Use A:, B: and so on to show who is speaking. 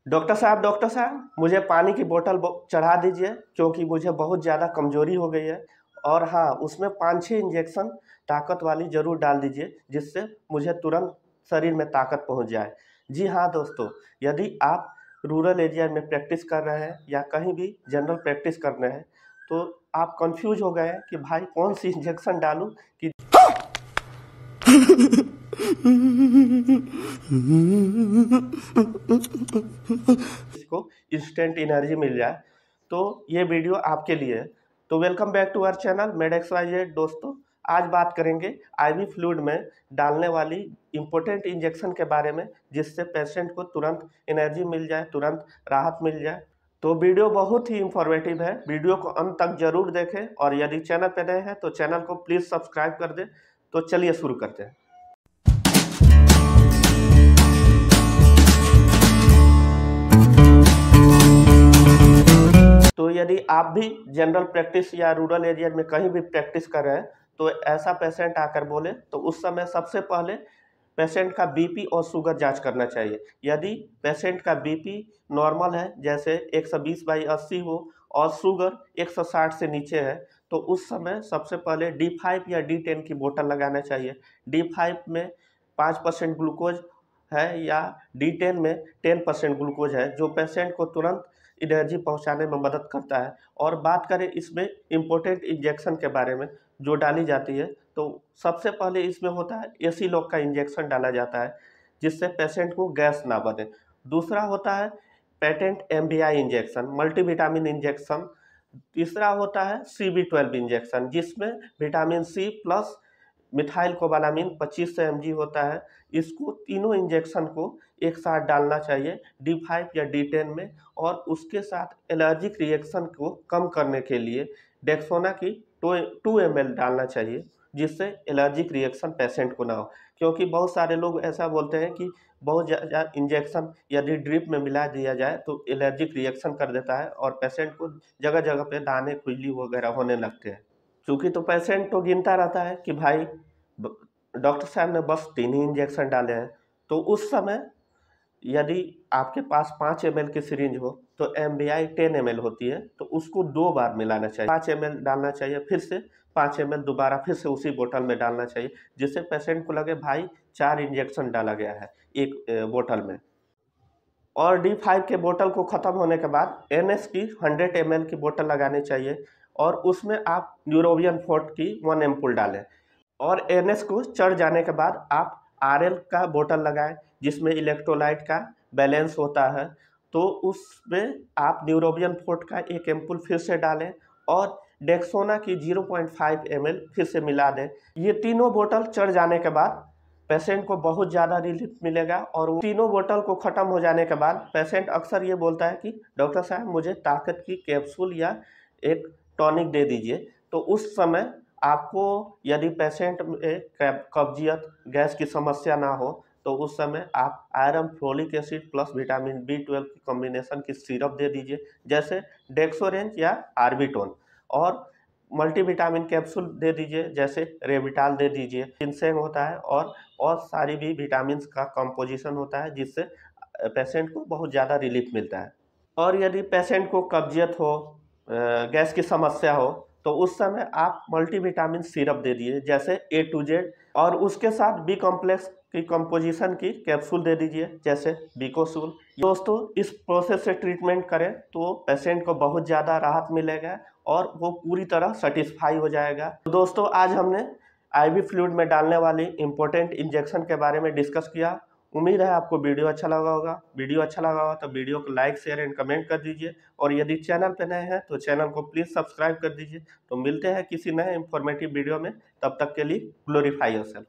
A: Doctor साहब मुझे पानी की बोतल चढ़ा दीजिए, क्योंकि मुझे बहुत ज़्यादा कमज़ोरी हो गई है। और हाँ, उसमें 5-6 इंजेक्शन ताकत वाली ज़रूर डाल दीजिए, जिससे मुझे तुरंत शरीर में ताकत पहुंच जाए। जी हाँ दोस्तों, यदि आप रूरल एरिया में प्रैक्टिस कर रहे हैं या कहीं भी जनरल प्रैक्टिस कर रहे हैं, तो आप कंफ्यूज हो गए हैं कि भाई कौन सी इंजेक्शन डालूं कि इसको इंस्टेंट एनर्जी मिल जाए। तो ये वीडियो आपके लिए है। तो welcome back to our channel MedXYZ। दोस्तों, आज बात करेंगे आईवी फ्लूइड में डालने वाली इम्पोर्टेंट इंजेक्शन के बारे में, जिससे पेशेंट को तुरंत एनर्जी मिल जाए, तुरंत राहत मिल जाए। तो वीडियो बहुत ही इंफॉर्मेटिव है, वीडियो को अंत तक जरूर देखें, और यदि चैनल पर नए हैं तो चैनल को प्लीज़ सब्सक्राइब कर दें। तो चलिए शुरू करते हैं। तो यदि आप भी जनरल प्रैक्टिस या रूरल एरिया में कहीं भी प्रैक्टिस कर रहे हैं, तो ऐसा पेशेंट आकर बोले तो उस समय सबसे पहले पेशेंट का बीपी और शुगर जांच करना चाहिए। यदि पेशेंट का बीपी नॉर्मल है, जैसे 120/80 हो, और शुगर 160 से नीचे है, तो उस समय सबसे पहले D5 या D10 की बोतल लगाना चाहिए। D5 में 5% ग्लूकोज है या D10 में 10% ग्लूकोज है, जो पेशेंट को तुरंत एनर्जी पहुंचाने में मदद करता है। और बात करें इसमें इम्पोर्टेंट इंजेक्शन के बारे में जो डाली जाती है, तो सबसे पहले इसमें होता है एसी लॉक का इंजेक्शन डाला जाता है, जिससे पेशेंट को गैस ना बने। दूसरा होता है patent MVI injection, multivitamin injection. तीसरा होता है CB12 इंजेक्शन, जिसमें vitamin C plus methyl cobalamin 25 mg होता है। इसको तीनों इंजेक्शन को एक साथ डालना चाहिए D5 या D10 में। और उसके साथ एलर्जिक रिएक्शन को कम करने के लिए डेक्सोना की 2 ml डालना चाहिए, जिससे एलर्जिक रिएक्शन पेशेंट को ना हो। क्योंकि बहुत सारे लोग ऐसा बोलते हैं कि बहुत ज़्यादा इंजेक्शन यदि ड्रिप में मिला दिया जाए तो एलर्जिक रिएक्शन कर देता है, और पेशेंट को जगह जगह पे दाने, खुजली वगैरह होने लगते हैं। चूँकि तो पेशेंट तो गिनता रहता है कि भाई डॉक्टर साहब ने बस 3 ही इंजेक्शन डाले हैं, तो उस समय यदि आपके पास 5 ml की सिरिंज हो तो MVI 10 ml होती है, तो उसको 2 बार मिलाना चाहिए। 5 ml डालना चाहिए, फिर से 5 ml दोबारा फिर से उसी बोतल में डालना चाहिए, जिससे पेशेंट को लगे भाई 4 इंजेक्शन डाला गया है एक बोतल में। और D5 के बोतल को ख़त्म होने के बाद NS की 100 ml की बोतल लगानी चाहिए, और उसमें आप न्यूरोबियन फोर्ट की 1 एम्पुल डालें। और NS को चढ़ जाने के बाद आप RL का बोतल लगाएं, जिसमें इलेक्ट्रोलाइट का बैलेंस होता है। तो उसमें आप न्यूरोबियन फोर्ट का 1 एम्पुल फिर से डालें, और डेक्सोना की 0.5 ml फिर से मिला दें। ये तीनों बोतल चढ़ जाने के बाद पेशेंट को बहुत ज़्यादा रिलीफ मिलेगा। और तीनों बोतल को ख़त्म हो जाने के बाद पेशेंट अक्सर ये बोलता है कि डॉक्टर साहब मुझे ताकत की कैप्सूल या एक टॉनिक दे दीजिए। तो उस समय आपको, यदि पेशेंट में कब्जियत, गैस की समस्या ना हो, तो उस समय आप iron, folic acid plus vitamin B12 की कॉम्बिनेशन की सिरप दे दीजिए, जैसे डेक्सोरेंज या आर्बिटोन। और मल्टीविटामिन कैप्सूल दे दीजिए, जैसे रेविटाल दे दीजिए। जिनसेंग होता है, और सारी भी विटामिन का कंपोजिशन होता है, जिससे पेशेंट को बहुत ज़्यादा रिलीफ मिलता है। और यदि पेशेंट को कब्जियत हो, गैस की समस्या हो, तो उस समय आप मल्टीविटामिन सिरप दे दिए, जैसे A to Z। और उसके साथ B कॉम्प्लेक्स की कंपोजिशन की कैप्सूल दे दीजिए, जैसे बिकोसूल। दोस्तों, इस प्रोसेस से ट्रीटमेंट करें तो पेशेंट को बहुत ज़्यादा राहत मिलेगा, और वो पूरी तरह सेटिस्फाई हो जाएगा। तो दोस्तों, आज हमने आईवी फ्लूइड में डालने वाली इम्पोर्टेंट इंजेक्शन के बारे में डिस्कस किया। उम्मीद है आपको वीडियो अच्छा लगा होगा। वीडियो अच्छा लगा होगा तो वीडियो को लाइक, शेयर एंड कमेंट कर दीजिए। और यदि चैनल पे नए हैं तो चैनल को प्लीज़ सब्सक्राइब कर दीजिए। तो मिलते हैं किसी नए इंफॉर्मेटिव वीडियो में, तब तक के लिए ग्लोरीफाई योरसेल्फ।